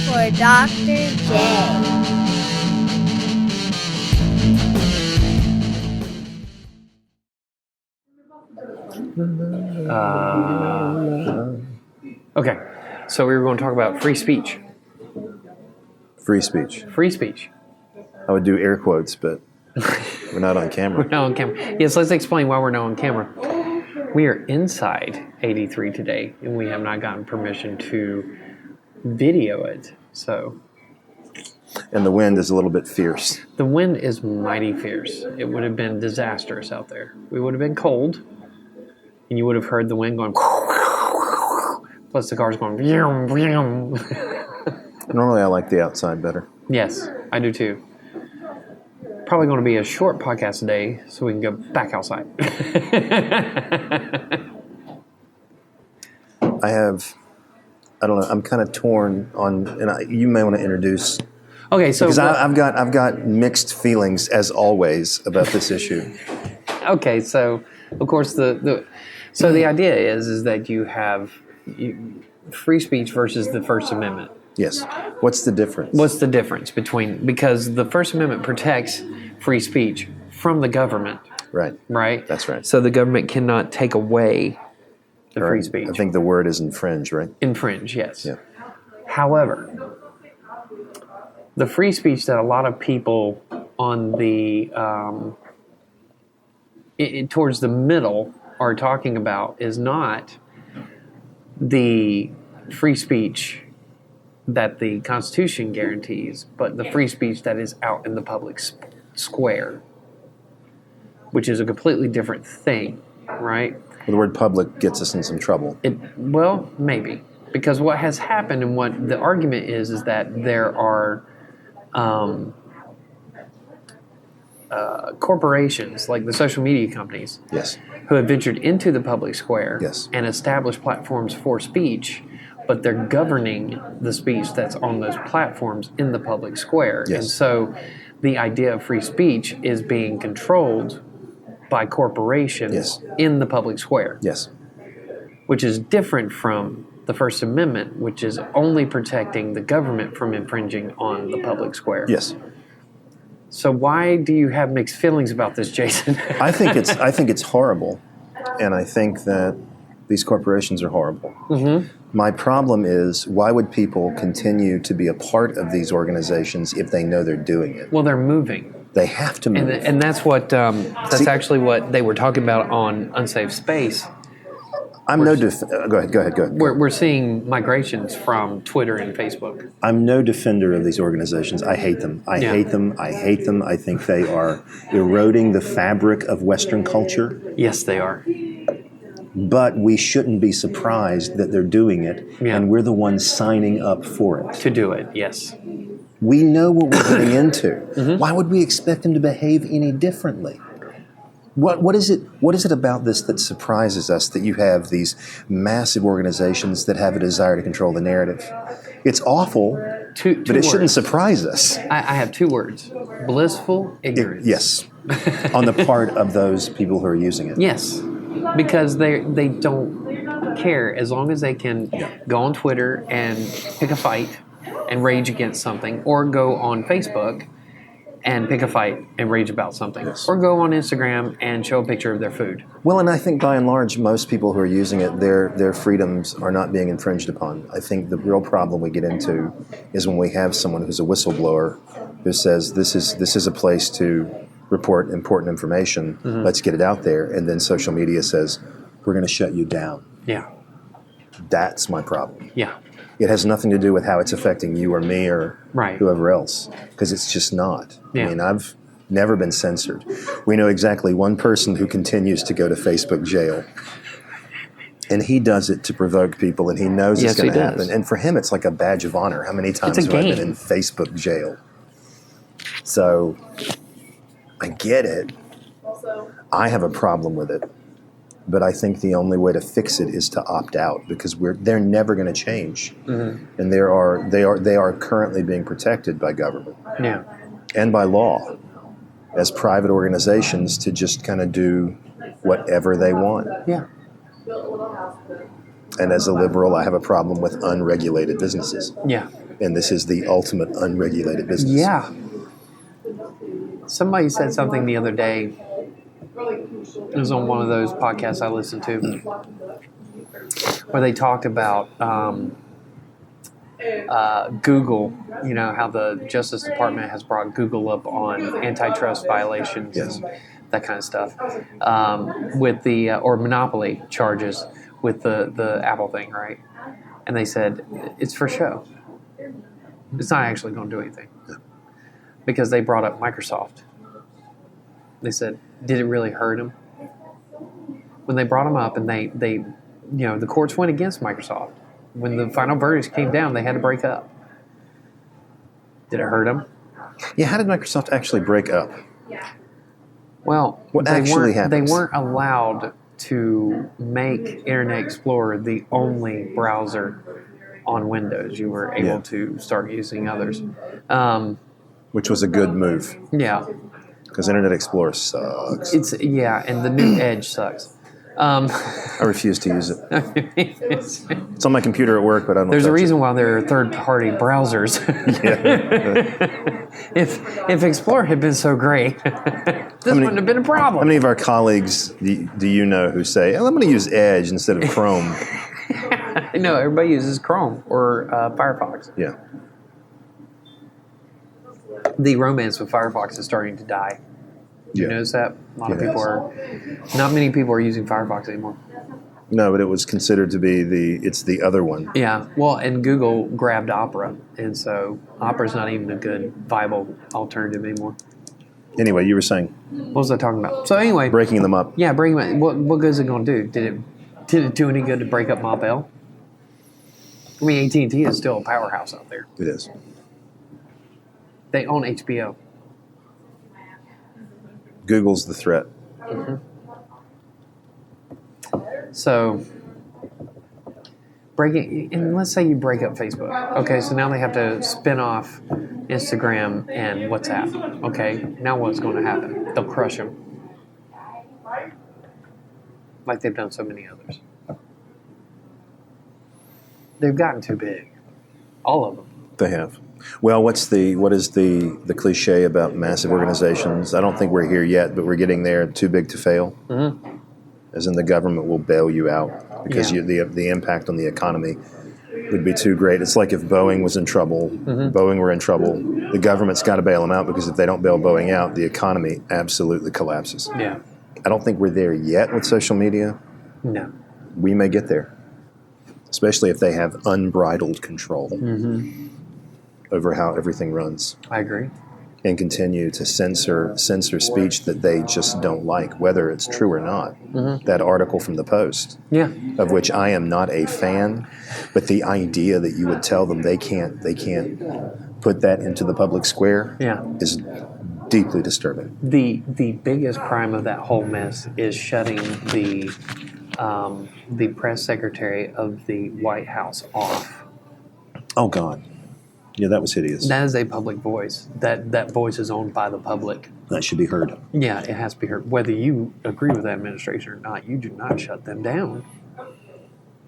for Dr. J. Okay, so we were going to talk about free speech. Free speech. Free speech. I would do air quotes, but we're not on camera. We're not on camera. Yes, let's explain why we're not on camera. We are inside 83 today, and we have not gotten permission to video it. So, And the wind is a little bit fierce. the wind is mighty fierce. It would have been disastrous out there. We would have been cold, and you would have heard the wind going. Plus, the cars going. Normally, I like the outside better. Yes, I do too. Probably going to be a short podcast today, so we can go back outside. I don't know. I'm kind of torn on, and you may want to introduce. Okay, so Because I've got mixed feelings as always about this issue. okay, so of course the idea is that you have free speech versus the First Amendment. Yes. What's the difference? What's the difference between, because the First Amendment protects free speech from the government, Right. right? That's right. So the government cannot take away the free speech. I think the word is infringe, right? Infringe, yes. Yeah. However, the free speech that a lot of people on the towards the middle are talking about is not the free speech that the Constitution guarantees, but the free speech that is out in the public square, which is a completely different thing, right? Well, the word public gets us in some trouble. Well, maybe. Because what has happened and what the argument is that there are corporations, like the social media companies, Yes. who have ventured into the public square Yes. and established platforms for speech, but they're governing the speech that's on those platforms in the public square. Yes. And so the idea of free speech is being controlled by corporations Yes. in the public square, Yes. which is different from the First Amendment, which is only protecting the government from infringing on the public square. Yes. So why do you have mixed feelings about this, Jason? I think it's horrible, and I think that these corporations are horrible. Mm-hmm. My problem is, why would people continue to be a part of these organizations if they know they're doing it? Well, they're moving. They have to move. And that's what that's actually what they were talking about on Unsafe Space. I'm no go ahead. We're seeing migrations from Twitter and Facebook. I'm no defender of these organizations. I hate them. I hate them. I think they are eroding the fabric of Western culture. Yes, they are. But we shouldn't be surprised that they're doing it, and we're the ones signing up for it. To do it, yes. We know what we're getting into. Mm-hmm. Why would we expect them to behave any differently? What is it about this that surprises us, that you have these massive organizations that have a desire to control the narrative? It's awful, but it shouldn't surprise us. I have two words: blissful ignorance. Yes, on the part of those people who are using it. Yes, because they don't care as long as they can go on Twitter and pick a fight and rage against something, or go on Facebook and pick a fight and rage about something, or go on Instagram and show a picture of their food. Well, and I think by and large, most people who are using it, their freedoms are not being infringed upon. I think the real problem we get into is when we have someone who's a whistleblower who says this is a place to report important information. Mm-hmm. Let's get it out there, and then social media says we're going to shut you down. Yeah, that's my problem. Yeah. It has nothing to do with how it's affecting you or me or right. whoever else, because it's just not. Yeah. I mean, I've never been censored. We know exactly one person who continues to go to Facebook jail, and he does it to provoke people, and he knows it's going to happen. And for him, it's like a badge of honor. How many times have I been in Facebook jail? So I get it. I have a problem with it. But I think the only way to fix it is to opt out, because they're never going to change, and they are currently being protected by government, and by law, as private organizations to just kind of do whatever they want. Yeah. And as a liberal, I have a problem with unregulated businesses. Yeah. And this is the ultimate unregulated business. Yeah. Somebody said something the other day. It was on one of those podcasts I listened to where they talked about Google, how the Justice Department has brought Google up on antitrust violations and that kind of stuff, with the or monopoly charges with the Apple thing, right? And they said it's for show. It's not actually going to do anything, because they brought up Microsoft. They said, did it really hurt them? When they brought them up, and they the courts went against Microsoft. When the final verdicts came down, they had to break up. Did it hurt them? Yeah, how did Microsoft actually break up? Well, what actually happens? They weren't allowed to make Internet Explorer the only browser on Windows. You were able to start using others. Which was a good move. Yeah. Because Internet Explorer sucks. And the new Edge sucks. I refuse to use it. It's on my computer at work, but I don't. There's a reason why there are third-party browsers. If Explorer had been so great, this wouldn't have been a problem. How many of our colleagues do you know who say, "I'm going to use Edge instead of Chrome"? No, everybody uses Chrome or Firefox. Yeah. The romance with Firefox is starting to die. You notice that? Not many people are using Firefox anymore. No, but it was considered to be the other one. Yeah, well, and Google grabbed Opera, and so Opera's not even a good, viable alternative anymore. Anyway, you were saying? What was I talking about? So anyway. Breaking them up. Yeah, breaking them up. What good is it going to do? Did it do any good to break up Ma Bell? I mean, AT&T is still a powerhouse out there. It is. They own HBO. Google's the threat. Mm-hmm. So, and let's say you break up Facebook. Okay, so now they have to spin off Instagram and WhatsApp. Okay, now what's going to happen? They'll crush them. Like they've done so many others. They've gotten too big. All of them. They have. Well, what is the cliche about massive organizations? I don't think we're here yet, but we're getting there. Too big to fail. Mm-hmm. As in, the government will bail you out because the impact on the economy would be too great. It's like if Boeing was in trouble, Boeing were in trouble, the government's got to bail them out, because if they don't bail Boeing out, the economy absolutely collapses. Yeah. I don't think we're there yet with social media. No. We may get there, especially if they have unbridled control over how everything runs. I agree. And continue to censor speech that they just don't like, whether it's true or not. Mm-hmm. That article from the Post, of which I am not a fan, but the idea that you would tell them they can't put that into the public square is deeply disturbing. The biggest crime of that whole mess is shutting the press secretary of the White House off. Oh, God. Yeah, that was hideous. That is a public voice. That voice is owned by the public. That should be heard. Yeah, it has to be heard. Whether you agree with that administration or not, you do not shut them down.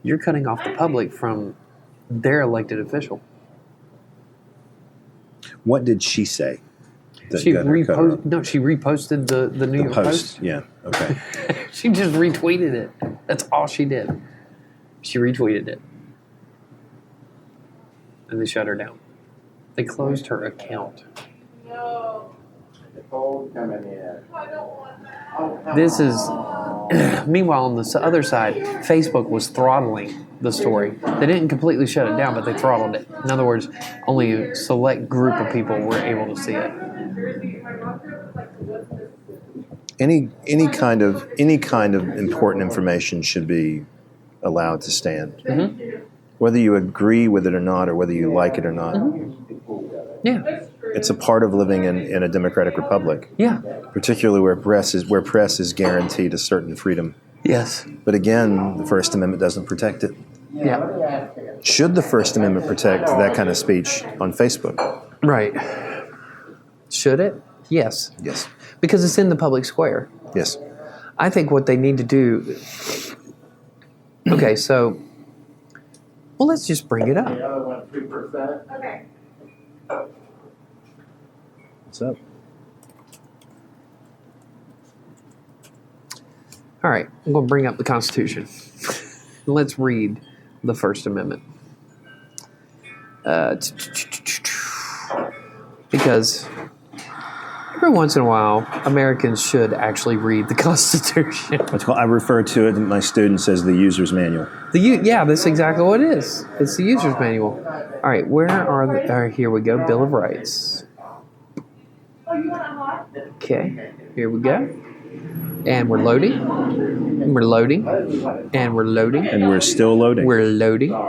You're cutting off the public from their elected official. What did she say? She reposted the New York Post. Yeah, okay. She just retweeted it. That's all she did. She retweeted it. And they shut her down. They closed her account. This is, meanwhile, on the other side, Facebook was throttling the story. They didn't completely shut it down, but they throttled it. In other words, only a select group of people were able to see it. Any kind of important information should be allowed to stand. Mm-hmm. Whether you agree with it or not, or whether you like it or not. Mm-hmm. Yeah. It's a part of living in a democratic republic. Yeah. Particularly where press is guaranteed a certain freedom. Yes. But again, the First Amendment doesn't protect it. Yeah. Should the First Amendment protect that kind of speech on Facebook? Right. Should it? Yes. Yes. Because it's in the public square. Yes. I think what they need to do... Okay, so... Well, let's just bring it up. The other one, 3%. Okay. What's up? All right, I'm going to bring up the Constitution. Let's read the First Amendment. Because every once in a while, Americans should actually read the Constitution. I refer to it in my students as the user's manual. Yeah, that's exactly what it is. It's the user's manual. All right, where are the? All right, here we go. Bill of Rights. Okay, here we go. And we're loading. And we're loading. And we're loading. And we're still loading. We're loading. I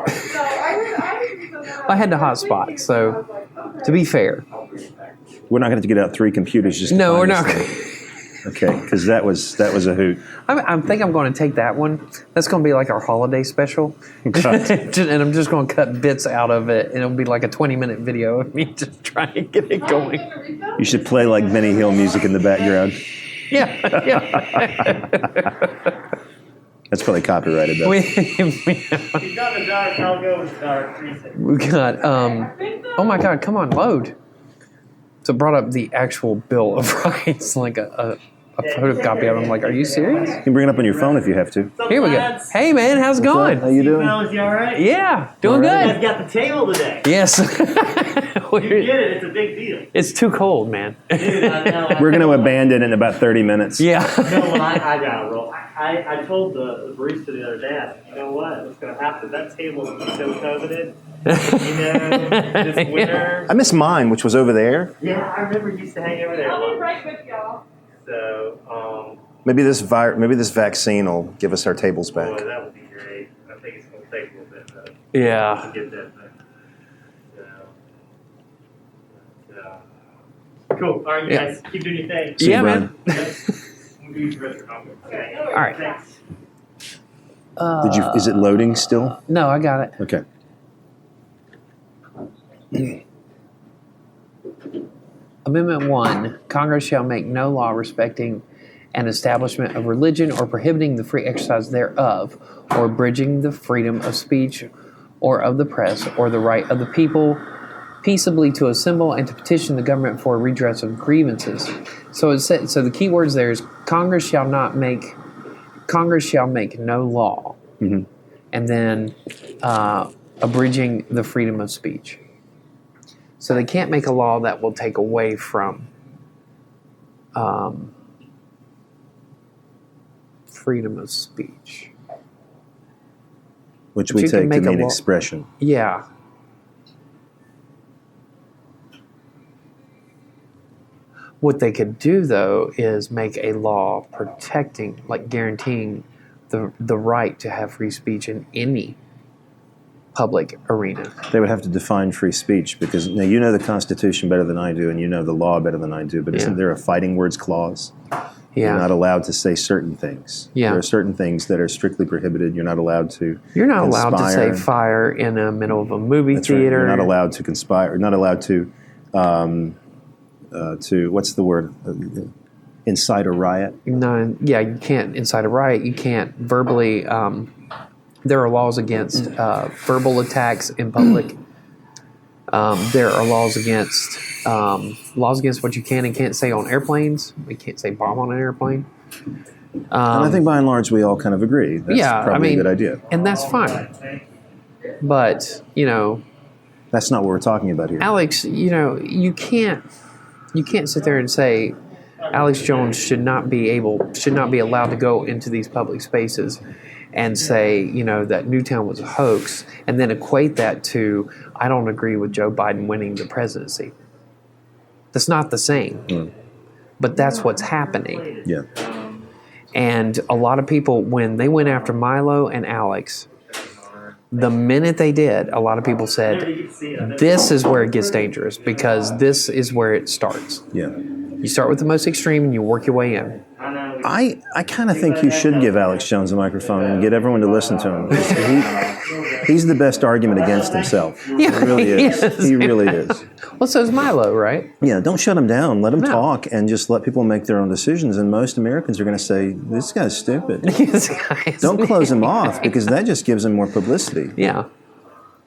had the hotspot, so to be fair. We're not going to get out 3 computers just to No, find we're this not. thing. Okay, because that was a hoot. I think I'm going to take that one. That's going to be like our holiday special. Okay. And I'm just going to cut bits out of it, and it'll be like a 20-minute video of me just trying to get it going. You should play like Benny Hill music in the background. Yeah. That's probably copyrighted though. He's got the dark, I'll go with dark. We got, oh my God, come on, load. So it brought up the actual Bill of Rights, like a photocopy of it. I'm like, are you serious? You can bring it up on your phone if you have to. Here we go. Hey man, how's it going? How you doing? Is you all right? Yeah, doing You guys good. got the table today. Yes. You get it. It's a big deal. It's too cold, man. Dude, I know. We're going to abandon it in about 30 minutes. Yeah. You know what? I got to roll. I told the barista the other day, I said, you know what? What's going to happen? That table is so coveted. This winter. I miss mine, which was over there. Yeah, I remember you used to hang over there. I'll be right with y'all. So, Maybe this vaccine will give us our tables back. boy, that would be great. I think it's going to take a little bit though, Yeah. to get that thing. Cool. All right, you Yeah. guys, keep doing your thing. See you, Yeah, Brian. man. We'll do your rest of your homework. Okay. All right. Thanks. Is it loading still? No, I got it. Okay. Amendment 1, Congress shall make no law respecting an establishment of religion or prohibiting the free exercise thereof, or abridging the freedom of speech or of the press, or the right of the people peaceably to assemble and to petition the government for redress of grievances. So the key words there is Congress shall make no law, Mm-hmm. and then abridging the freedom of speech. So they can't make a law that will take away from freedom of speech. Which But we you can take to make a mean law- expression. Yeah. What they could do, though, is make a law protecting, like guaranteeing the right to have free speech in any public arena. They would have to define free speech because now you know the Constitution better than I do, and you know the law better than I do. But isn't there a fighting words clause? You're not allowed to say certain things. Yeah. There are certain things that are strictly prohibited. You're not allowed to. You're not allowed to say conspire. fire in the middle of a movie That's right. theater. You're not allowed to conspire. You're not allowed to what's the word? Incite a riot. No, yeah, you can't incite a riot. You can't verbally. There are laws against verbal attacks in public. There are laws against what you can and can't say on airplanes. We can't say bomb on an airplane. And I think by and large we all kind of agree. That's probably a good idea. And that's fine. But That's not what we're talking about here. Alex, you can't sit there and say Alex Jones should not be allowed to go into these public spaces and say, that Newtown was a hoax, and then equate that to, I don't agree with Joe Biden winning the presidency. That's not the same. But that's what's happening. Yeah. And a lot of people, when they went after Milo and Alex, the minute they did, a lot of people said, this is where it gets dangerous because this is where it starts. Yeah. You start with the most extreme and you work your way in. I kind of think you should give Alex Jones a microphone and get everyone to listen to him. He's the best argument against himself. Yeah, he really is. is. He really is. Well, so is Milo, right? Yeah, don't shut him down. Let him No. talk and just let people make their own decisions. And most Americans are going to say, this guy's stupid. This guy is- Don't close him off because that just gives him more publicity. Yeah.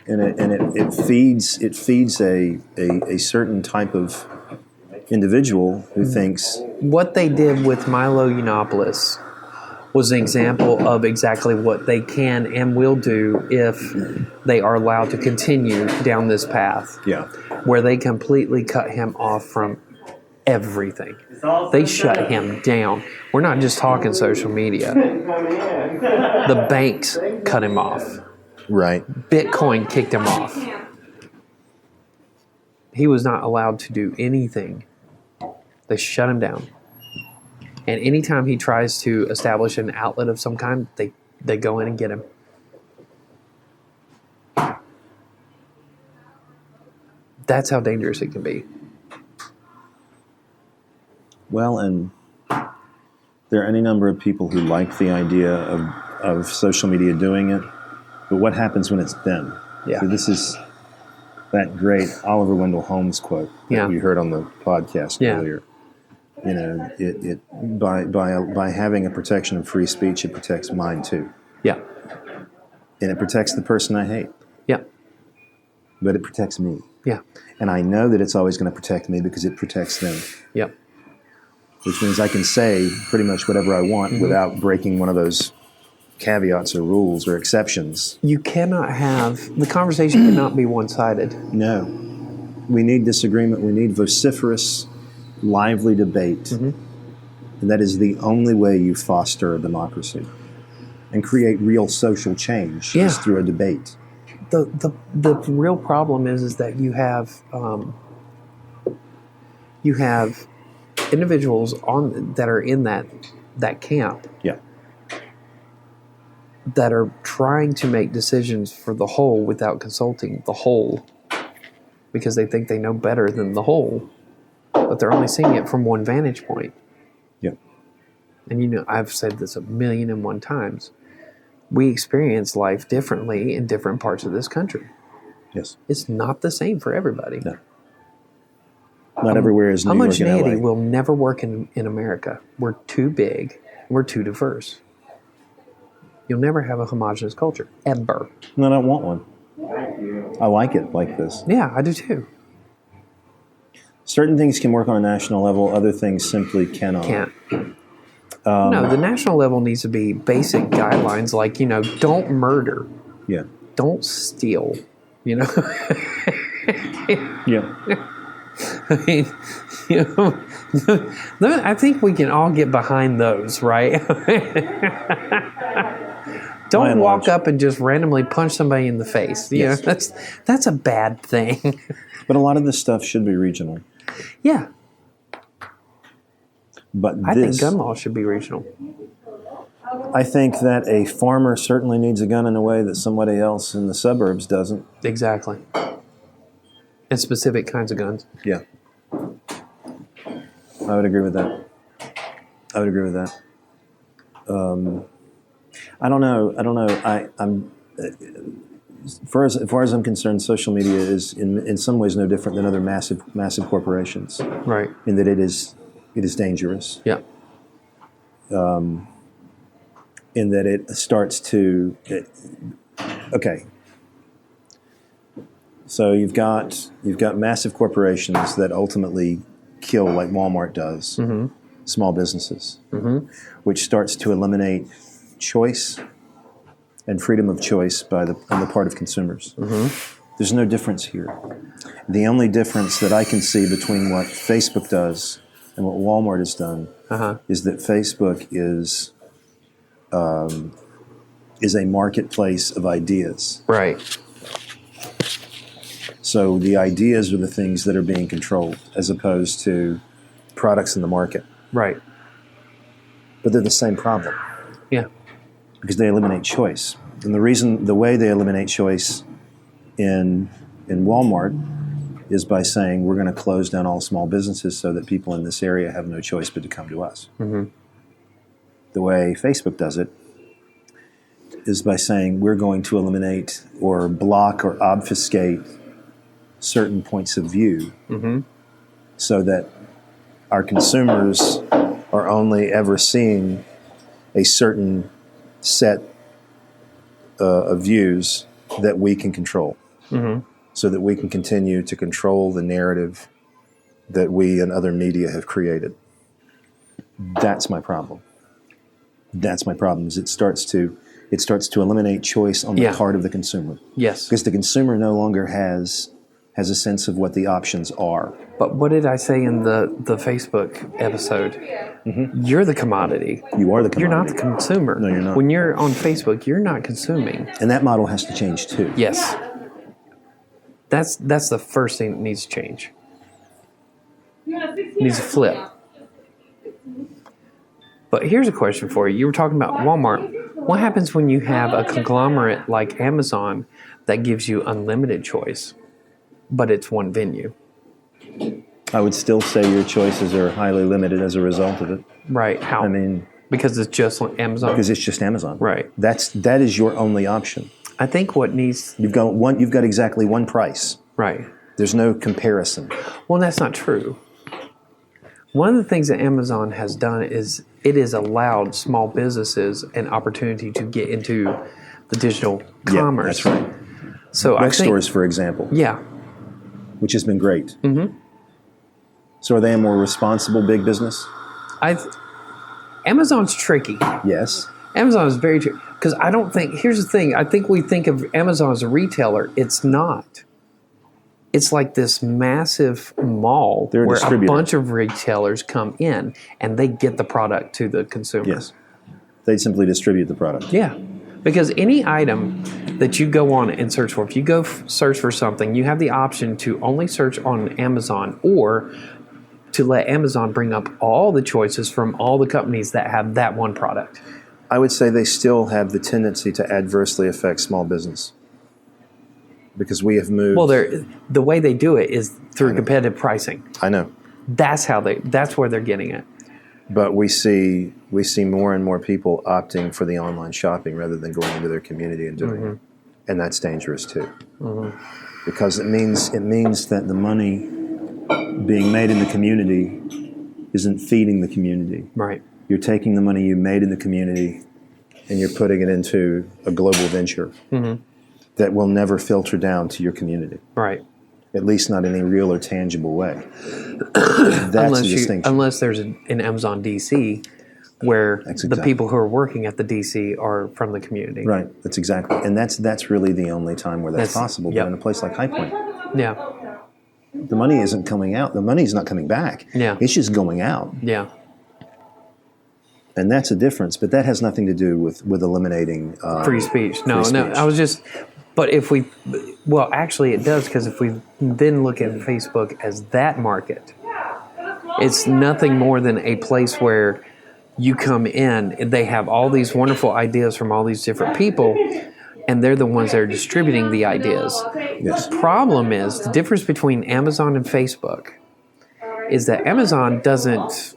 and it feeds a certain type of individual who thinks what they did with Milo Yiannopoulos was an example of exactly what they can and will do if they are allowed to continue down this path. Yeah. Where they completely cut him off from everything. They shut him down. We're not just talking social media. The banks cut him off. Right. Bitcoin kicked him off. He was not allowed to do anything. They shut him down. And anytime he tries to establish an outlet of some kind, they go in and get him. That's how dangerous it can be. Well, and there are any number of people who like the idea of social media doing it, but what happens when it's them? Yeah. So this is that great Oliver Wendell Holmes quote that we heard on the podcast earlier. You know, it by having a protection of free speech, it protects mine too. Yeah. And it protects the person I hate. Yeah. But it protects me. Yeah. And I know that it's always going to protect me because it protects them. Yeah. Which means I can say pretty much whatever I want without breaking one of those caveats or rules or exceptions. You cannot have, the conversation cannot be one-sided. No. We need disagreement. We need vociferous, lively debate. And that is the only way you foster a democracy and create real social change is through a debate. The real problem is that you have individuals that are in that camp that are trying to make decisions for the whole without consulting the whole because they think they know better than the whole, but they're only seeing it from one vantage point. And you know, I've said this 1,000,001 times. We experience life differently in different parts of this country. Yes. It's not the same for everybody. No. Not everywhere is New York and LA. Homogeneity will never work in America. We're too big. We're too diverse. You'll never have a homogenous culture, ever. No, I don't want one. I like it like this. Yeah, I do too. Certain things can work on a national level. Other things simply cannot. Can't. No, the national level needs to be basic guidelines like, you know, don't murder. Yeah. Don't steal, you know. Yeah. I mean, you know, I think we can all get behind those, right? Don't walk up and just randomly punch somebody in the face. You know, that's a bad thing. But a lot of this stuff should be regional. Yeah. But I think gun law should be regional. I think that a farmer certainly needs a gun in a way that somebody else in the suburbs doesn't. Exactly. And specific kinds of guns. Yeah. I would agree with that. I don't know. I'm as far as I'm concerned, social media is in some ways no different than other massive corporations. Right. In that it is dangerous. Yeah. In that it starts to okay. So you've got massive corporations that ultimately kill, like Walmart does, small businesses, which starts to eliminate choice and freedom of choice on the part of consumers. There's no difference here. The only difference that I can see between what Facebook does and what Walmart has done is that Facebook is a marketplace of ideas. Right. So the ideas are the things that are being controlled as opposed to products in the market. Right. But they're the same problem. Yeah. Because they eliminate choice. And the way they eliminate choice in Walmart is by saying we're going to close down all small businesses so that people in this area have no choice but to come to us. The way Facebook does it is by saying we're going to eliminate or block or obfuscate certain points of view so that our consumers are only ever seeing a certain set of views that we can control. so that we can continue to control the narrative that we and other media have created. That's my problem. That's my problem. Is it starts to eliminate choice on the part of the consumer. Yes. Because the consumer no longer has a sense of what the options are. But what did I say in the Facebook episode? You're the commodity. You are the commodity. You're not the consumer. No, you're not. When you're on Facebook, you're not consuming. And that model has to change too. Yes. That's the first thing that needs to change. It needs to flip. But here's a question for you. You were talking about Walmart. What happens when you have a conglomerate like Amazon that gives you unlimited choice, but it's one venue? I would still say your choices are highly limited as a result of it. Right. How? I mean, because it's just Amazon? because it's just Amazon. Right. That is your only option. I think what needs... You've got exactly one price. Right. There's no comparison. Well, that's not true. One of the things that Amazon has done is it has allowed small businesses an opportunity to get into the digital commerce. Yeah, that's right. So Bookstores, for example. Yeah. Which has been great. Mm-hmm. So are they a more responsible big business? Amazon's tricky. Yes. Amazon is very tricky. Because I don't think... Here's the thing. I think we think of Amazon as a retailer. It's not. It's like this massive mall They're a where a distributor. bunch of retailers come in and they get the product to the consumer. Yes. They simply distribute the product. Yeah. Because any item that you go on and search for, if you go search for something, you have the option to only search on Amazon or to let Amazon bring up all the choices from all the companies that have that one product. I would say they still have the tendency to adversely affect small business. Because we have moved... Well, the way they do it is through competitive pricing. I know. That's where they're getting it. But we see more and more people opting for the online shopping rather than going into their community and doing it. And that's dangerous too. Because it means that the money being made in the community isn't feeding the community. Right. You're taking the money you made in the community and you're putting it into a global venture that will never filter down to your community. Right. At least not in a real or tangible way. That's the distinction. Unless there's an Amazon DC where the people who are working at the DC are from the community. Right. That's exactly. And that's really the only time where that's possible. But in a place like High Point, the money isn't coming out. The money's not coming back. Yeah. It's just going out. Yeah. And that's a difference. But that has nothing to do with eliminating free speech. No. I was just... But actually it does, because if we then look at Facebook as that market, it's nothing more than a place where you come in and they have all these wonderful ideas from all these different people, and they're the ones that are distributing the ideas. Yes. The problem is, the difference between Amazon and Facebook is that Amazon doesn't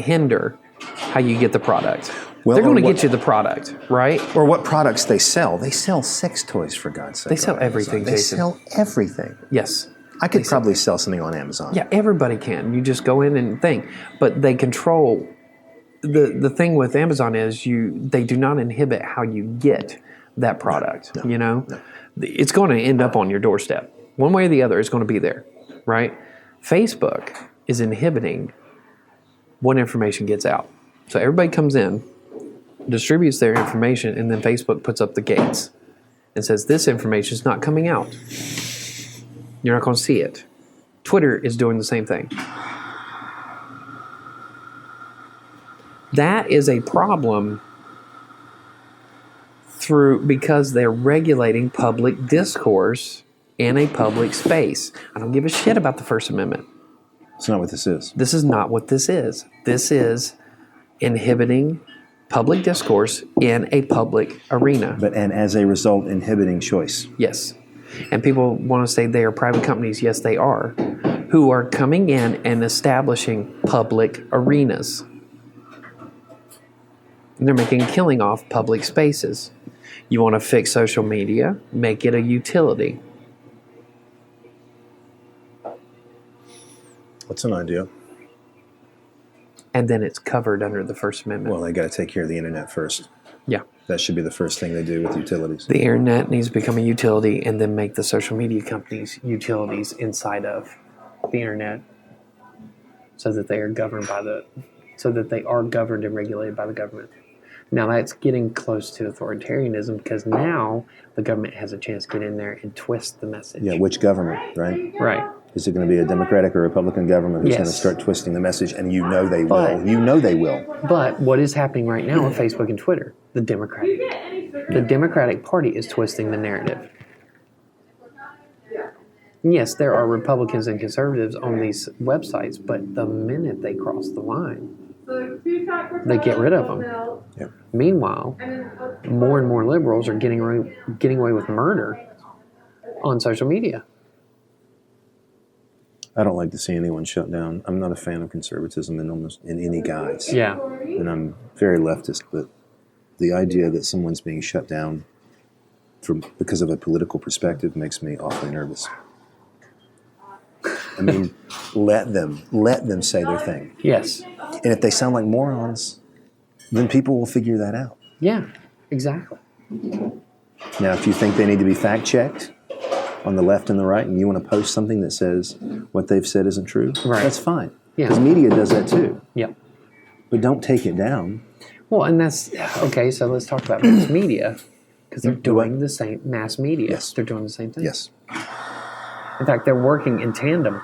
hinder how you get the product. Well, they're going to get you the product, right? Or what products they sell. They sell sex toys, for God's sake. They sell everything, They Jason. sell everything. Yes. I could probably sell something on Amazon. Yeah, everybody can. You just go in and think. But they control... The thing with Amazon is they do not inhibit how you get that product, No. It's going to end up on your doorstep. One way or the other, it's going to be there, right? Facebook is inhibiting what information gets out. So everybody comes in, distributes their information, and then Facebook puts up the gates and says, this information is not coming out. You're not going to see it. Twitter is doing the same thing. That is a problem because they're regulating public discourse in a public space. I don't give a shit about the First Amendment. It's not what this is. This is not what this is. This is inhibiting public discourse in a public arena. And as a result, inhibiting choice. Yes. And people want to say they are private companies. Yes, they are. Who are coming in and establishing public arenas. And they're making a killing off public spaces. You want to fix social media? Make it a utility. That's an idea. And then it's covered under the First Amendment. Well, they got to take care of the internet first. Yeah. That should be the first thing they do with utilities. The internet needs to become a utility and then make the social media companies utilities inside of the internet so that they are governed and regulated by the government. Now that's getting close to authoritarianism because now the government has a chance to get in there and twist the message. Yeah, which government, right? Right. Is it going to be a Democratic or Republican government who's going to start twisting the message? And you know they will. You know they will. But what is happening right now with Facebook and Twitter? The Democratic Party is twisting the narrative. Yes, there are Republicans and conservatives on these websites, but the minute they cross the line, they get rid of them. Yeah. Meanwhile, more and more liberals are getting away with murder on social media. I don't like to see anyone shut down. I'm not a fan of conservatism in any guise. Yeah. And I'm very leftist, but the idea that someone's being shut down because of a political perspective makes me awfully nervous. I mean, let them say their thing. Yes. And if they sound like morons, then people will figure that out. Yeah, exactly. Now, if you think they need to be fact-checked on the left and the right, and you want to post something that says what they've said isn't true, that's fine. Yeah. Because media does that too. Yep. But don't take it down. Well, and that's, okay, so let's talk about mass media, because they're doing the same, mass media. Yes. They're doing the same thing. Yes. In fact, they're working in tandem.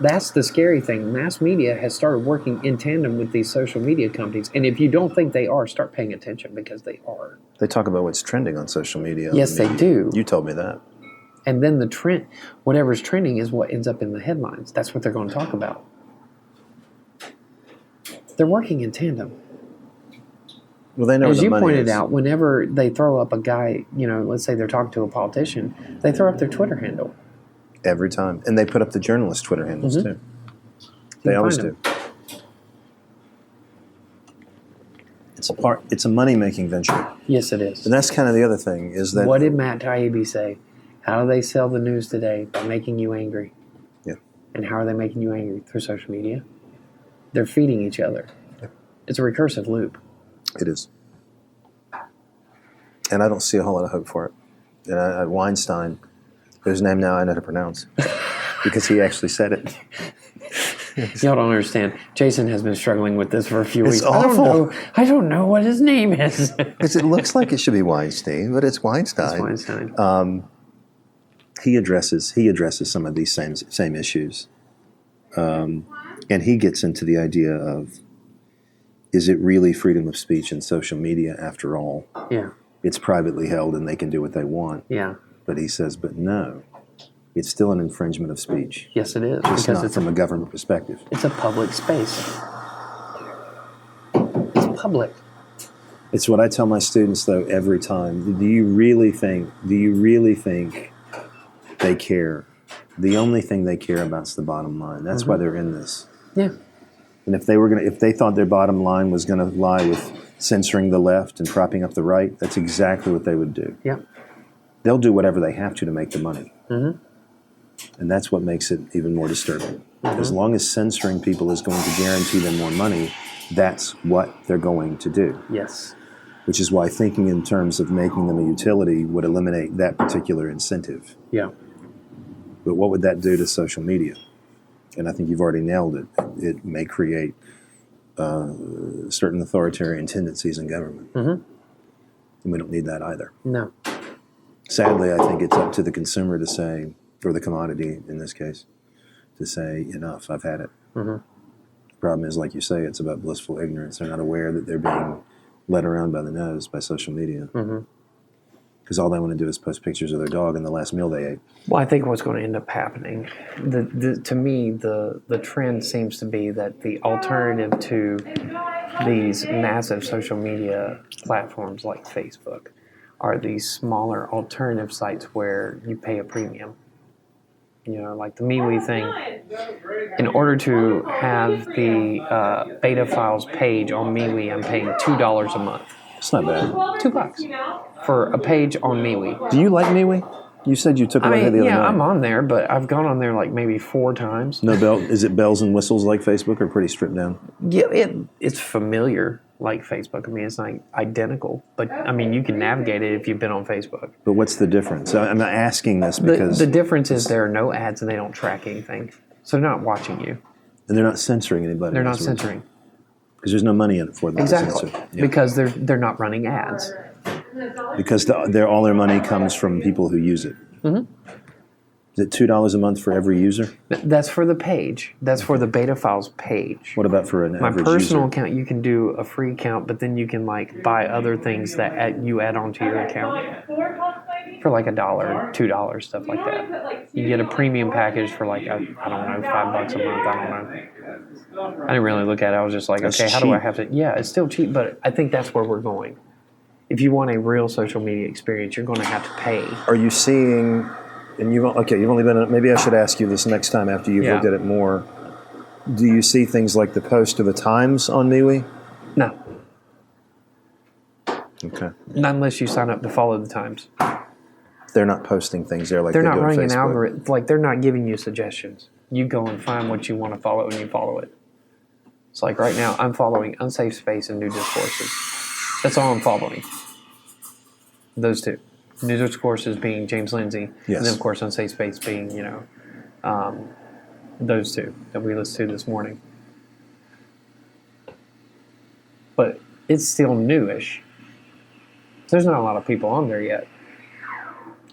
That's the scary thing. Mass media has started working in tandem with these social media companies. And if you don't think they are, start paying attention because they are. They talk about what's trending on social media. Yes, they do. You told me that. And then the trend, whatever's trending is what ends up in the headlines. That's what they're going to talk about. They're working in tandem. Well, they know As the you money pointed is. out, whenever they throw up a guy, let's say they're talking to a politician, they throw up their Twitter handle. Every time. And they put up the journalist Twitter handles too. They always do. It's a money-making venture. Yes, it is. And that's kind of the other thing is that... What did Matt Taibbi say? How do they sell the news today? By making you angry. Yeah. And how are they making you angry? Through social media. They're feeding each other. Yeah. It's a recursive loop. It is. And I don't see a whole lot of hope for it. And Weinstein, whose name now I know how to pronounce, because he actually said it. Y'all don't understand. Jason has been struggling with this for a few weeks. It's awful. I don't know what his name is. Because it looks like it should be Weinstein, but it's Weinstein. It's Weinstein. He addresses some of these same issues, and he gets into the idea of, is it really freedom of speech in social media after all? Yeah. It's privately held and they can do what they want. Yeah. But he says, but no, it's still an infringement of speech. Yes, it is. Just because not it's from a government perspective. It's a public space. It's public. It's what I tell my students, though, every time. Do you really think they care? The only thing they care about is the bottom line. That's why they're in this. Yeah. And if they thought their bottom line was going to lie with censoring the left and propping up the right, that's exactly what they would do. Yeah. They'll do whatever they have to make the money. Mm-hmm. And that's what makes it even more disturbing. As long as censoring people is going to guarantee them more money, that's what they're going to do. Yes. Which is why thinking in terms of making them a utility would eliminate that particular incentive. Yeah. But what would that do to social media? And I think you've already nailed it. It may create certain authoritarian tendencies in government. Mm-hmm. And we don't need that either. No. Sadly, I think it's up to the consumer to say, or the commodity in this case, to say, enough, I've had it. Mm-hmm. The problem is, like you say, it's about blissful ignorance. They're not aware that they're being led around by the nose by social media. Because all they want to do is post pictures of their dog and the last meal they ate. Well, I think what's going to end up happening, to me, the trend seems to be that the alternative to these massive social media platforms like Facebook are these smaller alternative sites where you pay a premium. Like the MeWe thing. In order to have the beta files page on MeWe, I'm paying $2 a month. It's not bad. $2 for a page on MeWe. Do you like MeWe? You said you took a I look at it mean, the other yeah, night. I'm on there, but I've gone on there like maybe 4 times. No bell. Is it bells and whistles like Facebook, or pretty stripped down? Yeah, it's familiar like Facebook. I mean, it's not identical, but I mean, you can navigate it if you've been on Facebook. But what's the difference? I'm not asking this because The difference is there are no ads and they don't track anything, so they're not watching you. and they're not censoring anybody. They're not censoring. because there's no money in it for them. Exactly, To censor. Yeah. because they're not running ads. Because all their money comes from people who use it. Mm-hmm. Is it $2 a month for every user? That's for the page. That's for the beta files page. What about for an My average personal user? account, you can do a free account, but then you can like buy other things that you add onto your account for like $1, $2, stuff like that. You get a premium package for like I don't know, $5 a month. I don't know. I didn't really look at it. I was just like, That's okay, how do I cheap. have to? Yeah, it's still cheap, but I think that's where we're going. If you want a real social media experience, you're going to have to pay. Are you seeing? And you've only been. Maybe I should ask you this next time after you've Yeah. looked at it more. Do you see things like the post of the Times on MeWe? No, Okay, not unless you sign up to follow the Times. they're not posting things there like They're they not do on running an Facebook. algorithm. Like, they're not giving you suggestions. You go and find what you want to follow and you follow it. It's like right now, I'm following Unsafe Space and New Discourses. That's all I'm following. Those two. New Discourses being James Lindsay. Yes. And then, of course, Unsafe Space being, those two that we listened to this morning. But it's still newish. There's not a lot of people on there yet.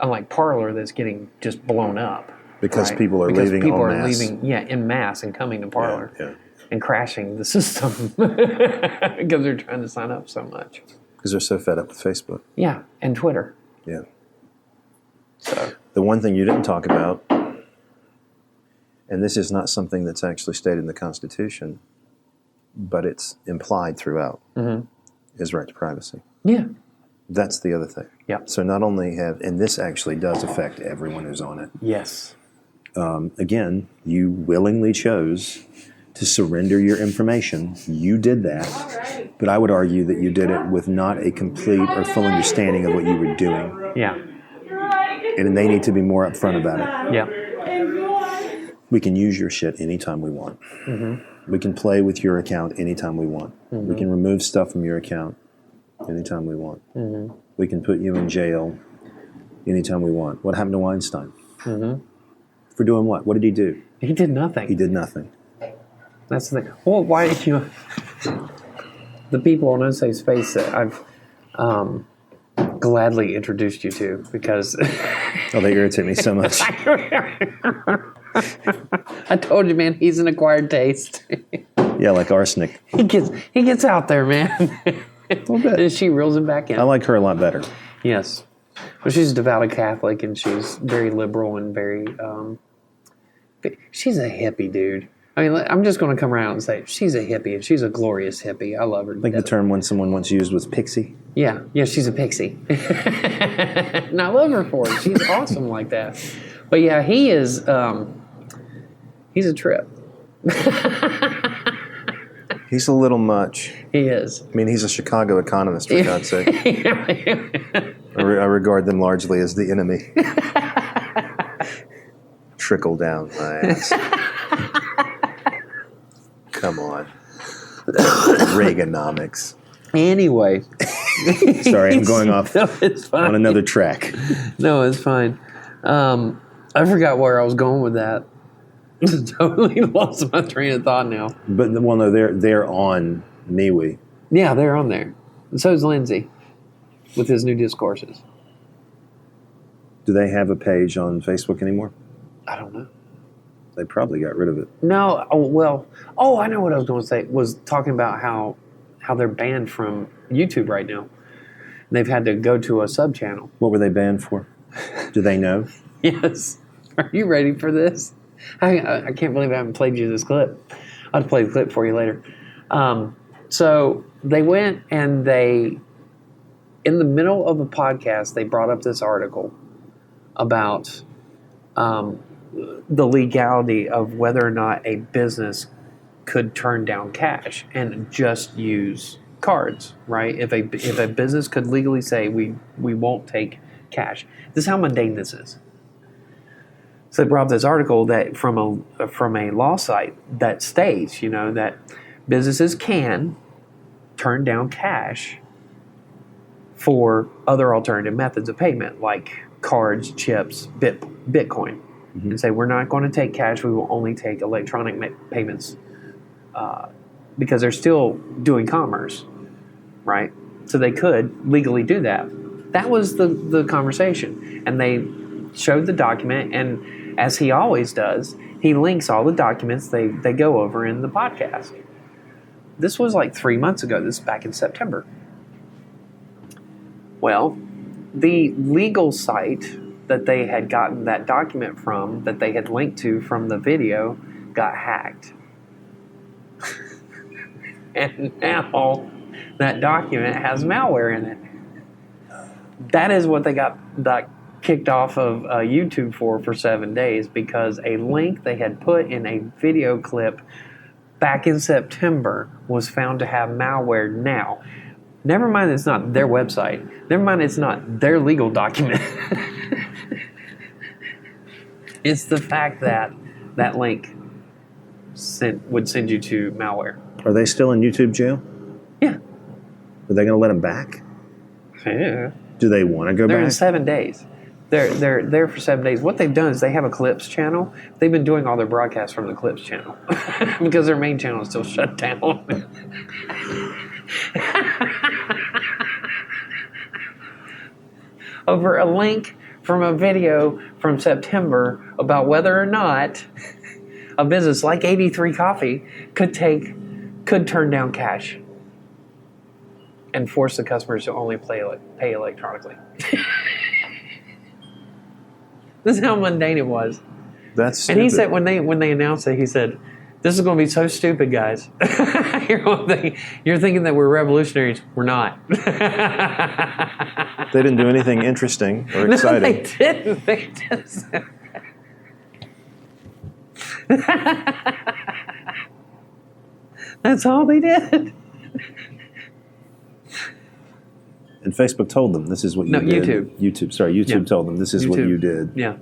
Unlike Parler, that's getting just blown up. Because right? people are Because leaving people en are masse. leaving, en masse and coming to Parler Yeah, and crashing the system because they're trying to sign up so much. because they're so fed up with Facebook. Yeah, and Twitter. Yeah. So The one thing you didn't talk about, and this is not something that's actually stated in the Constitution, but it's implied throughout, is right to privacy. yeah, That's the other thing. yeah, So not only and this actually does affect everyone who's on it. yes, Again, you willingly chose to surrender your information. You did that. But I would argue that you did it with not a complete or full understanding of what you were doing. yeah, And they need to be more upfront about it. yeah, We can use your shit anytime we want. We can play with your account anytime we want. We can remove stuff from your account anytime we want. We can put you in jail anytime we want. What happened to Weinstein? For doing what? What did he do? He did nothing. He did nothing. That's the thing. Well, why did you? The people on Unsafe Space that I've gladly introduced you to because Oh, they irritate me so much. I told you, man, he's an acquired taste. Yeah, like arsenic. He gets out there, man. A little bit. And she reels him back in. I like her a lot better. Yes. Well, she's a devout Catholic, and she's very liberal and very. She's a hippie, dude. I mean, I'm just going to come around and say she's a hippie, and she's a glorious hippie. I love her. I think the term when someone once used was pixie. Yeah, she's a pixie. And I love her for it. She's awesome like that. But yeah, he is. He's a trip. He's a little much. He is. I mean, he's a Chicago economist, for God's sake. I regard them largely as the enemy. Trickle down my ass. Come on. Reaganomics. Anyway. Sorry, I'm going off No, it's fine. on another track. No, it's fine. I forgot where I was going with that. Totally lost my train of thought now. But well, no, they're on MeWe. Yeah, they're on there. And so is Lindsay with his New Discourses. Do they have a page on Facebook anymore? I don't know. They probably got rid of it. No, I know what I was going to say. Was talking about how they're banned from YouTube right now. They've had to go to a sub channel. What were they banned for? Do they know? Yes. Are you ready for this? I can't believe I haven't played you this clip. I'll play the clip for you later. So they went and in the middle of a podcast, they brought up this article about the legality of whether or not a business could turn down cash and just use cards, right? If a business could legally say we won't take cash. This is how mundane this is. So they brought up this article that from a law site that states, that businesses can turn down cash for other alternative methods of payment, like cards, chips, Bitcoin, and say we're not going to take cash. We will only take electronic payments because they're still doing commerce, right? So they could legally do that. That was the conversation, and they showed the document, and as he always does, he links all the documents they go over in the podcast. This was like 3 months ago. This is back in September. Well, the legal site that they had gotten that document from, that they had linked to from the video, got hacked. And now that document has malware in it. That is what they got kicked off of YouTube for 7 days, because a link they had put in a video clip back in September was found to have malware now. Never mind it's not their website. Never mind it's not their legal document. It's the fact that that link would send you to malware. Are they still in YouTube jail? Yeah. Are they going to let them back? Yeah. Do they want to go back? They're in 7 days. They're there for 7 days. What they've done is they have a Clips channel. They've been doing all their broadcasts from the Clips channel because their main channel is still shut down. Over a link from a video from September about whether or not a business like 83 Coffee could turn down cash and force the customers to only pay electronically. This is how mundane it was. That's stupid. And he said when they announced it, he said, "This is going to be so stupid, guys. You're thinking that we're revolutionaries. We're not." They didn't do anything interesting or exciting. No, they didn't. They just. That's all they did. And Facebook told them this is what you did. YouTube told them this is what you did. Yeah.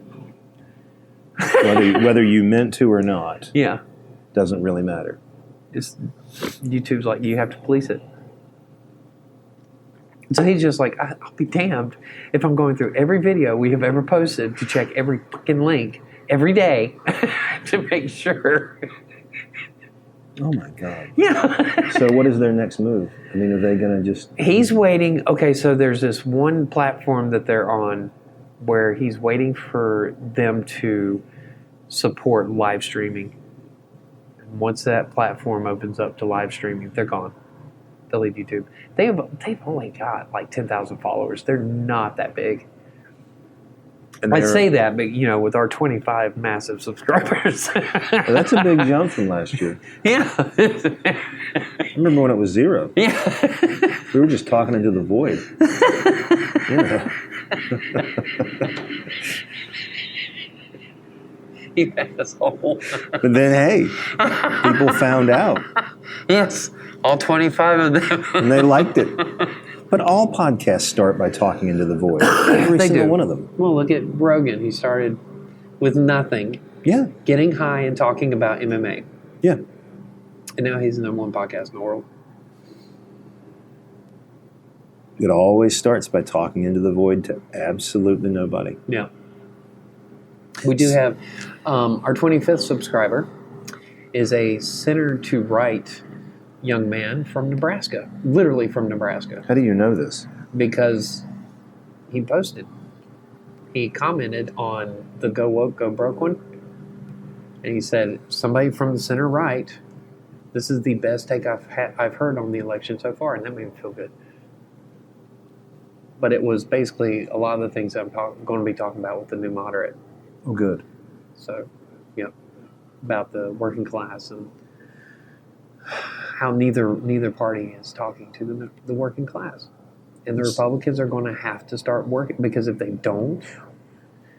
Whether you meant to or not. Yeah. Doesn't really matter. YouTube's like, you have to police it. So he's just like, I'll be damned if I'm going through every video we have ever posted to check every fucking link every day to make sure. Oh my God. Yeah. So what is their next move? I mean, are they going to just... He's waiting. Okay, so there's this one platform that they're on where he's waiting for them to support live streaming. And once that platform opens up to live streaming, they're gone. They'll leave YouTube. They've only got like 10,000 followers. They're not that big. I say that, but with our 25 massive subscribers. Well, that's a big jump from last year. Yeah. I remember when it was 0. Yeah. We were just talking into the void. You asshole. But then, hey, people found out. Yes, all 25 of them. And they liked it. But all podcasts start by talking into the void. Every single one of them. Well, look at Rogan. He started with nothing. Yeah. Getting high and talking about MMA. Yeah. And now he's the number one podcast in the world. It always starts by talking into the void to absolutely nobody. Yeah. We do have our 25th subscriber is a center to right young man from Nebraska, literally from Nebraska. How do you know this? Because he posted. He commented on the Go Woke, Go Broke one, and he said, somebody from the center right, this is the best take I've heard on the election so far, and that made me feel good. But it was basically a lot of the things I'm going to be talking about with the new moderate. Oh, good. So, about the working class and how neither party is talking to the working class. And the Republicans are going to have to start working, because if they don't,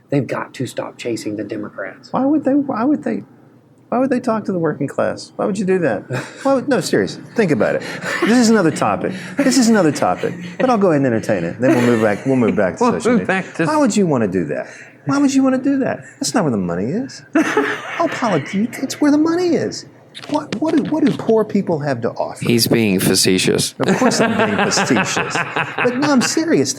they've got to stop chasing the Democrats. Why would they talk to the working class? Why would you do that? No, seriously, think about it. This is another topic. But I'll go ahead and entertain it. Then we'll move back to social media. Why would you want to do that? Why would you want to do that? That's not where the money is. Oh, politics, it's where the money is. What do poor people have to offer? He's being facetious. Of course I'm being facetious. But no, I'm serious.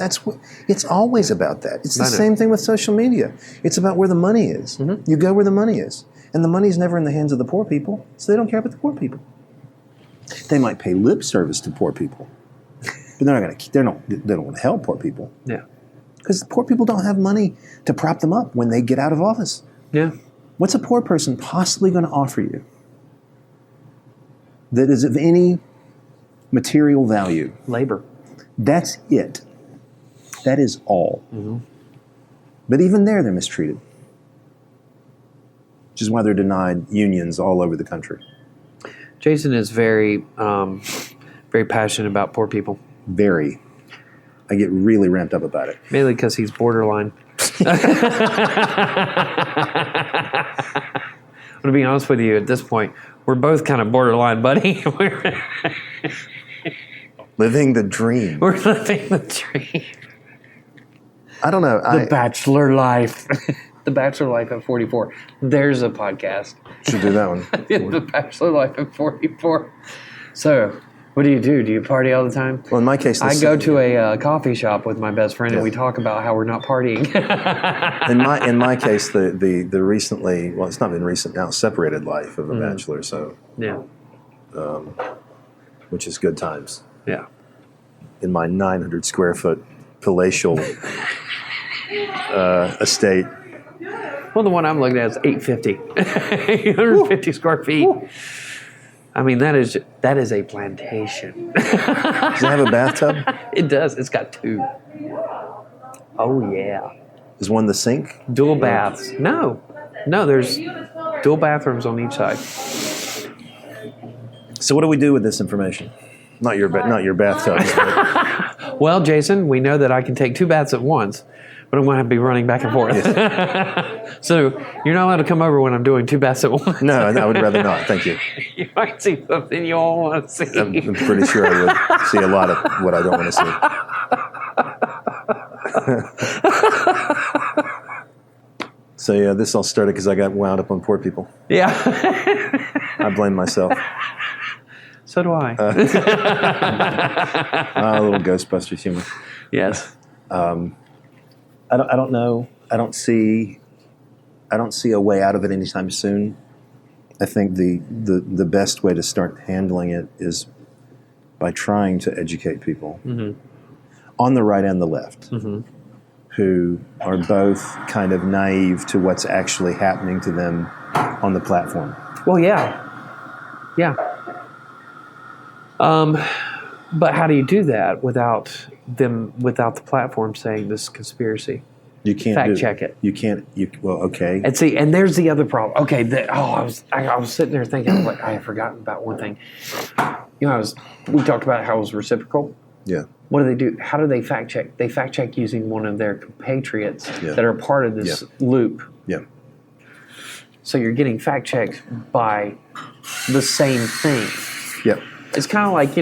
It's always about that. It's the same thing with social media. It's about where the money is. Mm-hmm. You go where the money is. And the money's never in the hands of the poor people, so they don't care about the poor people. They might pay lip service to poor people. But they don't want to help poor people. Yeah. Because poor people don't have money to prop them up when they get out of office. Yeah. What's a poor person possibly going to offer you that is of any material value? Labor. That's it. That is all. Mm-hmm. But even there, they're mistreated. Which is why they're denied unions all over the country. Jason is very, very passionate about poor people. Very. I get really ramped up about it. Mainly because he's borderline. I'm going to be honest with you at this point. We're both kind of borderline, buddy. Living the dream. We're living the dream. I don't know. The Bachelor Life. The Bachelor Life at 44. There's a podcast. Should do that one. The Bachelor Life at 44. So, what do? Do you party all the time? Well, in my case, I go to a coffee shop with my best friend, and we talk about how we're not partying. in my case, the recently, well, it's not been recent now, separated life of a bachelor. So yeah, which is good times. Yeah. In my 900 square foot palatial estate. Well, the one I'm looking at is 850, 850 square feet. Woo. I mean, that is a plantation. Does it have a bathtub? It does. It's got 2. Oh, yeah. Is one the sink? Dual baths. No, there's dual bathrooms on each side. So what do we do with this information? Not your bathtub. Well, Jason, we know that I can take 2 baths at once, but I'm going to have to be running back and forth. Yes. So you're not allowed to come over when I'm doing 2 baths at once. No, I would rather not. Thank you. You might see something you all want to see. I'm pretty sure I would see a lot of what I don't want to see. So yeah, this all started because I got wound up on poor people. Yeah. I blame myself. So do I. A little Ghostbusters humor. Yes. I don't know. I don't see a way out of it anytime soon. I think the best way to start handling it is by trying to educate people on the right and the left, who are both kind of naive to what's actually happening to them on the platform. Well, yeah. But how do you do that without the platform saying this is conspiracy? You can't fact check it. You can't. Well, okay. And see, and there's the other problem. Okay, I was sitting there thinking, I was like, I had forgotten about one thing. We talked about how it was reciprocal. Yeah. What do they do? How do they fact check? They fact check using one of their compatriots that are part of this loop. Yeah. So you're getting fact checked by the same thing. Yep. It's kind of like,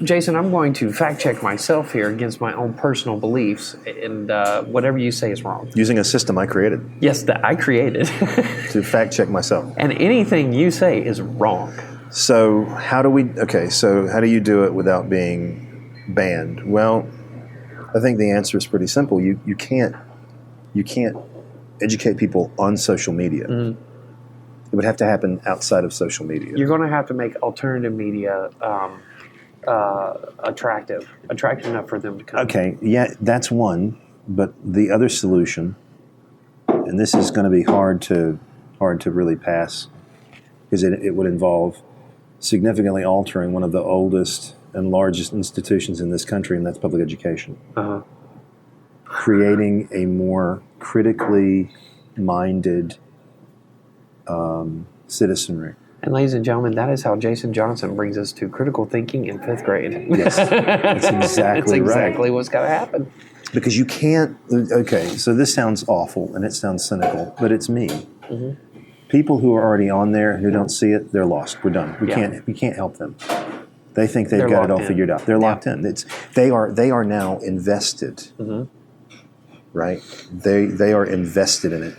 Jason, I'm going to fact check myself here against my own personal beliefs, and whatever you say is wrong. Using a system I created. Yes, that I created. To fact check myself. And anything you say is wrong. So how do you do it without being banned? Well, I think the answer is pretty simple. You can't educate people on social media. Mm-hmm. It would have to happen outside of social media. You're going to have to make alternative media attractive enough for them to come. Okay, yeah, that's one. But the other solution, and this is going to be hard to really pass, because it would involve significantly altering one of the oldest and largest institutions in this country, and that's public education. Uh-huh. Creating a more critically minded citizenry. And ladies and gentlemen, that is how Jason Johnson brings us to critical thinking in 5th grade. Yes, that's exactly right. That's exactly what's got to happen. Because you can't, okay, so this sounds awful and it sounds cynical, but it's me. Mm-hmm. People who are already on there and who don't see it, they're lost. We're done. We can't help them. They think they've got it all figured out. They're locked in. They are now invested right? They are invested in it.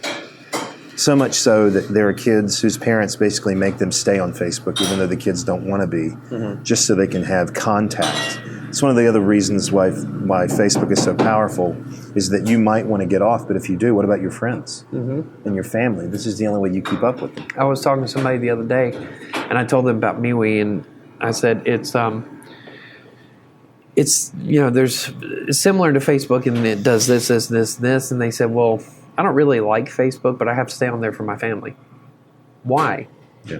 So much so that there are kids whose parents basically make them stay on Facebook, even though the kids don't want to be, just so they can have contact. It's one of the other reasons why Facebook is so powerful, is that you might want to get off, but if you do, what about your friends and your family? This is the only way you keep up with them. I was talking to somebody the other day, and I told them about MeWe, and I said it's there's similar to Facebook, and it does this, and they said, well, I don't really like Facebook, but I have to stay on there for my family. Why? Yeah.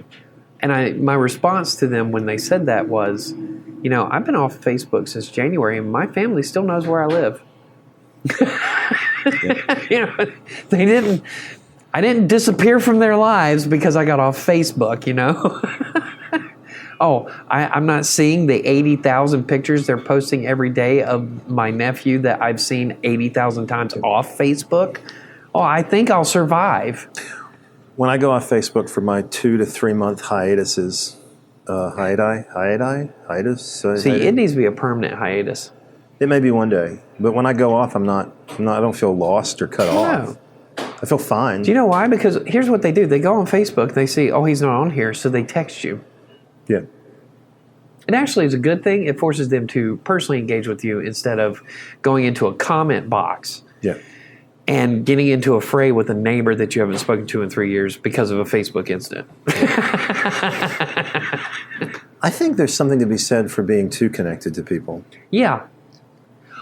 And my response to them when they said that was, I've been off Facebook since January, and my family still knows where I live. I didn't disappear from their lives because I got off Facebook, Oh, I'm not seeing the 80,000 pictures they're posting every day of my nephew that I've seen 80,000 times off Facebook. Oh, I think I'll survive. When I go off Facebook for my 2 to 3 month hiatuses, hiatus. See, it needs to be a permanent hiatus. It may be one day, but when I go off, I don't feel lost or cut off. I feel fine. Do you know why? Because here's what they do. They go on Facebook, they see, oh, he's not on here, so they text you. Yeah. It actually is a good thing. It forces them to personally engage with you instead of going into a comment box. Yeah. And getting into a fray with a neighbor that you haven't spoken to in 3 years because of a Facebook incident. I think there's something to be said for being too connected to people. Yeah.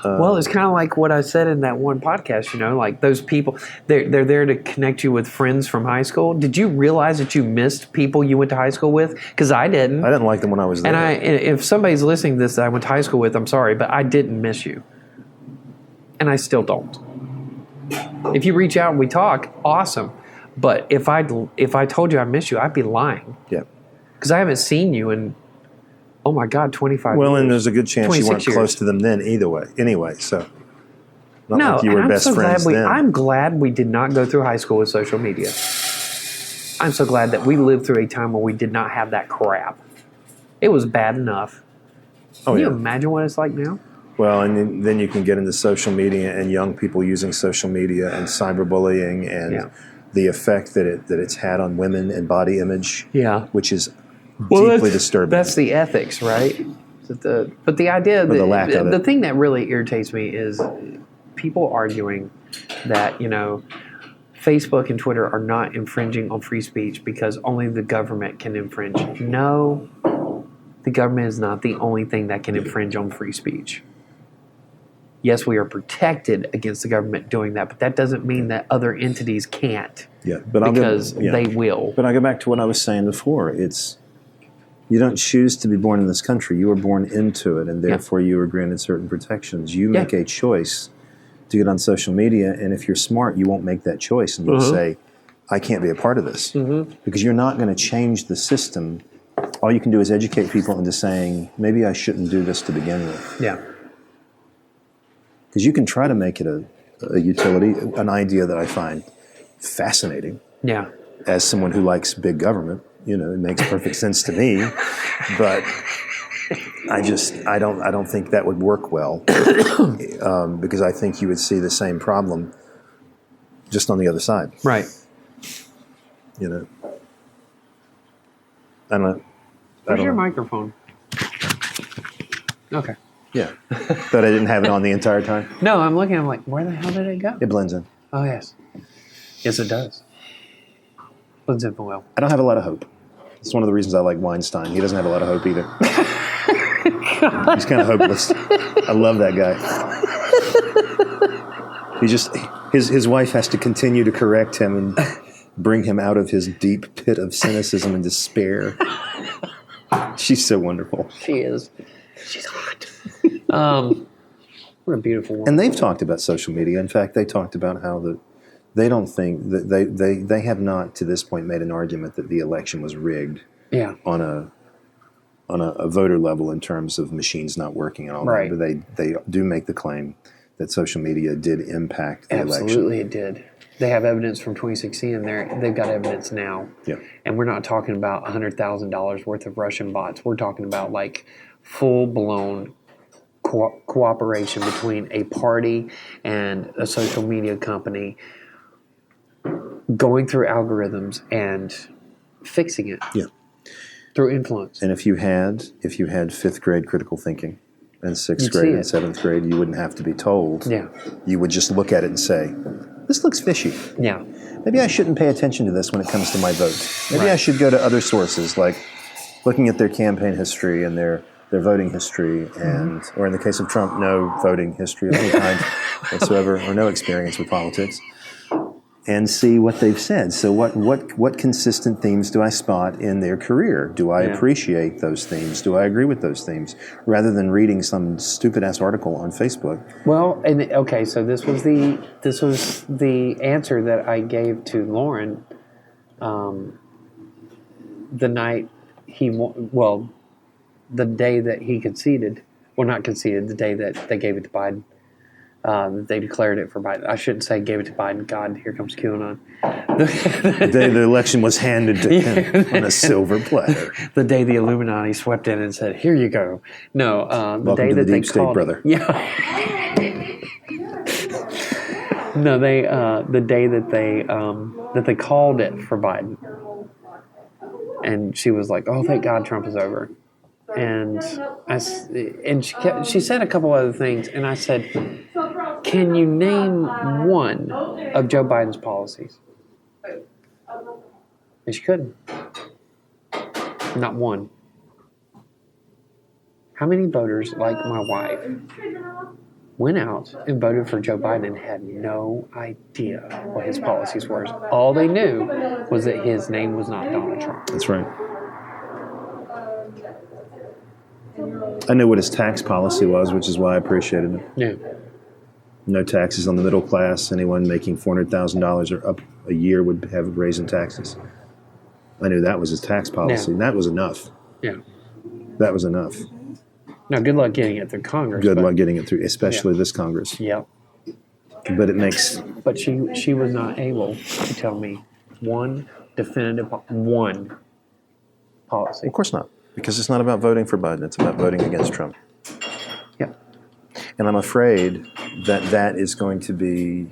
Well, it's kind of like what I said in that one podcast, like those people, they're there to connect you with friends from high school. Did you realize that you missed people you went to high school with? Because I didn't. I didn't like them when I was there. And if somebody's listening to this that I went to high school with, I'm sorry, but I didn't miss you. And I still don't. If you reach out and we talk, awesome. But if I told you I miss you, I'd be lying. Yeah. Because I haven't seen you in, oh my God, 25 well, years. and there's a good chance you weren't close to them then anyway. So, not like you were best friends then. I'm glad we did not go through high school with social media. I'm so glad that we lived through a time where we did not have that crap. It was bad enough. Can you imagine what it's like now? Well, and then you can get into social media and young people using social media and cyberbullying and the effect that it's had on women and body image, which is deeply disturbing. That's the ethics, right? But the idea, the lack of it. The thing that really irritates me is people arguing that, Facebook and Twitter are not infringing on free speech because only the government can infringe. No, the government is not the only thing that can infringe on free speech. Yes, we are protected against the government doing that, but that doesn't mean that other entities can't. Yeah, because they will. But I go back to what I was saying before. You don't choose to be born in this country. You were born into it, and therefore you were granted certain protections. You make a choice to get on social media, and if you're smart, you won't make that choice, and you'll say, I can't be a part of this. Because you're not going to change the system. All you can do is educate people into saying, maybe I shouldn't do this to begin with. Yeah. Because you can try to make it a utility, an idea that I find fascinating. Yeah. As someone who likes big government, it makes perfect sense to me. But I don't think that would work well because I think you would see the same problem just on the other side. Right. I don't know. Where's your microphone? Okay. Yeah. Thought I didn't have it on the entire time. No, I'm looking. I'm like, where the hell did it go? It blends in. Oh, yes. Yes, it does. Blends in well. I don't have a lot of hope. It's one of the reasons I like Weinstein. He doesn't have a lot of hope either. He's kind of hopeless. I love that guy. He just, his wife has to continue to correct him and bring him out of his deep pit of cynicism and despair. She's so wonderful. She is. She's hot. What a beautiful woman. And they've talked about social media. In fact, they talked about how they don't think that they have not to this point made an argument that the election was rigged. Yeah. On a voter level in terms of machines not working and all that. But they do make the claim that social media did impact the election. Absolutely, it did. They have evidence from 2016, and they've got evidence now. Yeah. And we're not talking about $100,000 worth of Russian bots. We're talking about like full-blown cooperation between a party and a social media company going through algorithms and fixing it through influence. And if you had fifth grade critical thinking and sixth grade and seventh grade, you wouldn't have to be told. Yeah. You would just look at it and say, this looks fishy. Yeah. Maybe I shouldn't pay attention to this when it comes to my vote. Maybe I should go to other sources, like looking at their campaign history and their voting history, and or in the case of Trump, no voting history of any kind whatsoever, or no experience with politics, and see what they've said. So what consistent themes do I spot in their career? Do I appreciate those themes? Do I agree with those themes? Rather than reading some stupid-ass article on Facebook. Well, okay, so this was the answer that I gave to Lauren the night the day that he conceded. Well, not conceded, the day that they gave it to Biden. They declared it for Biden. I shouldn't say gave it to Biden. God, here comes QAnon. The day the election was handed to him on a silver platter. The day the Illuminati swept in and said, "Here you go." No, the Welcome day to that the they deep state, called, brother. Yeah. No, the day that they called it for Biden, and she was like, "Oh, thank God, Trump is over." And she said a couple other things, and I said, "Can you name one of Joe Biden's policies?" And she couldn't. Not one. How many voters, like my wife, went out and voted for Joe Biden and had no idea what his policies were? All they knew was that his name was not Donald Trump. That's right. I knew what his tax policy was, which is why I appreciated it. Yeah. No taxes on the middle class. Anyone making $400,000 or up a year would have a raise in taxes. I knew that was his tax policy. Yeah. And that was enough. Yeah. That was enough. Now, good luck getting it through Congress. Good luck getting it through, especially this Congress. Yep. But it makes... But she was not able to tell me one definitive policy. Of course not. Because it's not about voting for Biden. It's about voting against Trump. Yeah. And I'm afraid that is going to be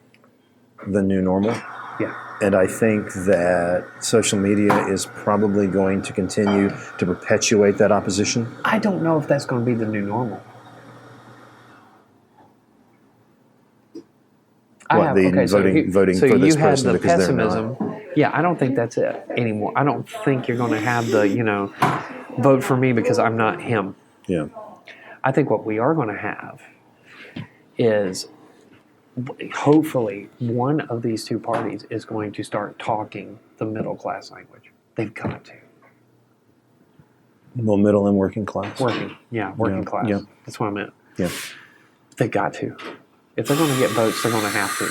the new normal. Yeah. And I think that social media is probably going to continue to perpetuate that opposition. I don't know if that's going to be the new normal. Voting for this person because pessimism. they're not. Yeah, I don't think that's it anymore. I don't think you're going to have the, vote for me because I'm not him. Yeah. I think what we are going to have is hopefully one of these two parties is going to start talking the middle class language. They've got to. Well, middle and working class. Working class. Yeah. That's what I meant. Yeah. They got to. If they're going to get votes, they're going to have to.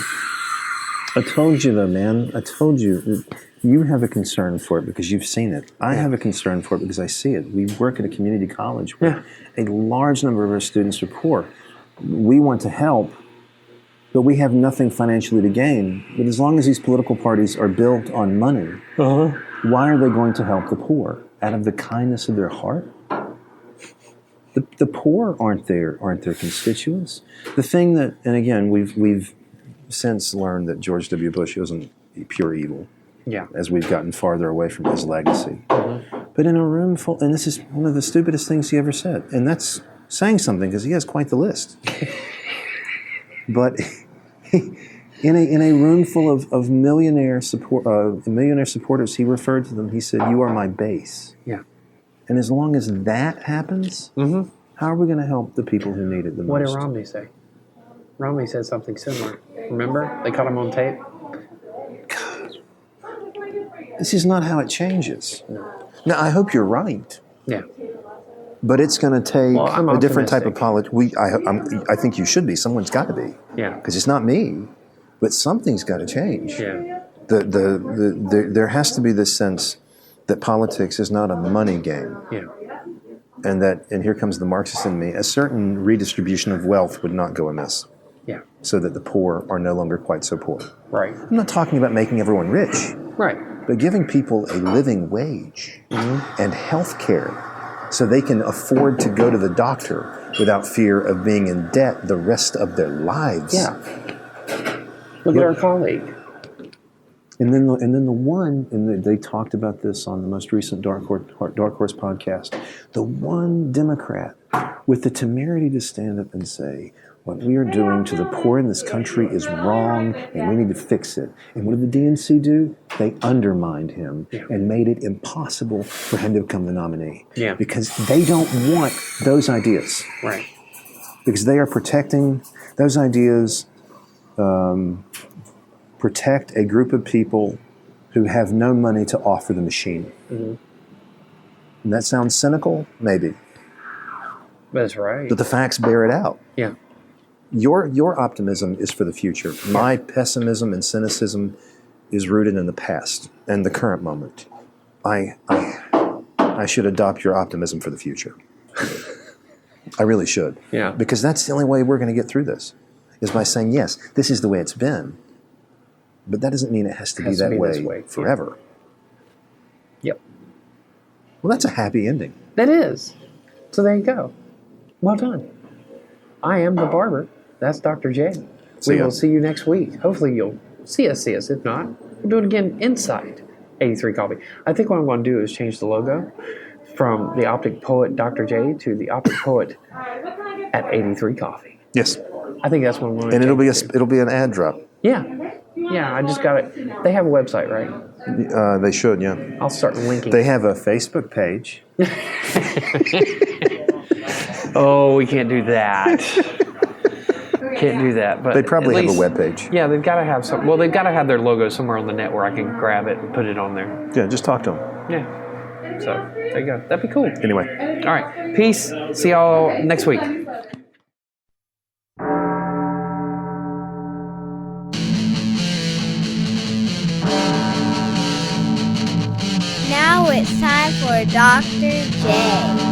I told you though, man. I told you. You have a concern for it because you've seen it. I have a concern for it because I see it. We work at a community college where a large number of our students are poor. We want to help, but we have nothing financially to gain. But as long as these political parties are built on money, why are they going to help the poor? Out of the kindness of their heart? The poor aren't their constituents. The thing that, and again, we've since learned that George W. Bush wasn't pure evil. Yeah. As we've gotten farther away from his legacy. But in a room full, and this is one of the stupidest things he ever said, and that's saying something because he has quite the list. But in a room full of millionaire supporters, he referred to them. He said, "You are my base." Yeah. And as long as that happens, how are we going to help the people who need it the most? What did Romney say? Romney said something similar. Remember? They caught him on tape. This is not how it changes. Now, I hope you're right. Yeah. But it's going to take a different type of optimistic. politics. I think you should be. Someone's got to be. Yeah. Because it's not me, but something's got to change. Yeah. There has to be this sense that politics is not a money game. Yeah. And here comes the Marxist in me, a certain redistribution of wealth would not go amiss. Yeah. So that the poor are no longer quite so poor. Right. I'm not talking about making everyone rich. Right. But giving people a living wage and health care so they can afford to go to the doctor without fear of being in debt the rest of their lives. Yeah. Look at our colleague. And then the one, and they talked about this on the most recent Dark Horse podcast, the one Democrat with the temerity to stand up and say, what we are doing to the poor in this country is wrong and we need to fix it. And what did the DNC do? They undermined him and made it impossible for him to become the nominee. Yeah. Because they don't want those ideas. Right. Because they are protecting those ideas, protect a group of people who have no money to offer the machine. Mm-hmm. And that sounds cynical? Maybe. That's right. But the facts bear it out. Yeah. Your optimism is for the future. My pessimism and cynicism is rooted in the past and the current moment. I should adopt your optimism for the future. I really should. Yeah. Because that's the only way we're going to get through this, is by saying, yes, this is the way it's been. But that doesn't mean it has to be that way forever. Yep. Well, that's a happy ending. That is. So there you go. Well done. I am the barber. That's Dr. J. We will see you next week. Hopefully you'll see us. If not, we'll do it again inside 83 Coffee. I think what I'm going to do is change the logo from the Optic Poet Dr. J to the Optic Poet at 83 Coffee. Yes. I think that's what I'm going to And it'll be an ad drop. Yeah. Yeah, I just got it. They have a website, right? They should, yeah. I'll start linking. They have a Facebook page. Oh, we can't do that. Can't do that. But they probably have a web page. Yeah, they've got to have some. Well, they've got to have their logo somewhere on the net where I can grab it and put it on there. Yeah, just talk to them. Yeah. So there you go. That'd be cool. Anyway. All right. Peace. See y'all next week. Now it's time for Dr. J.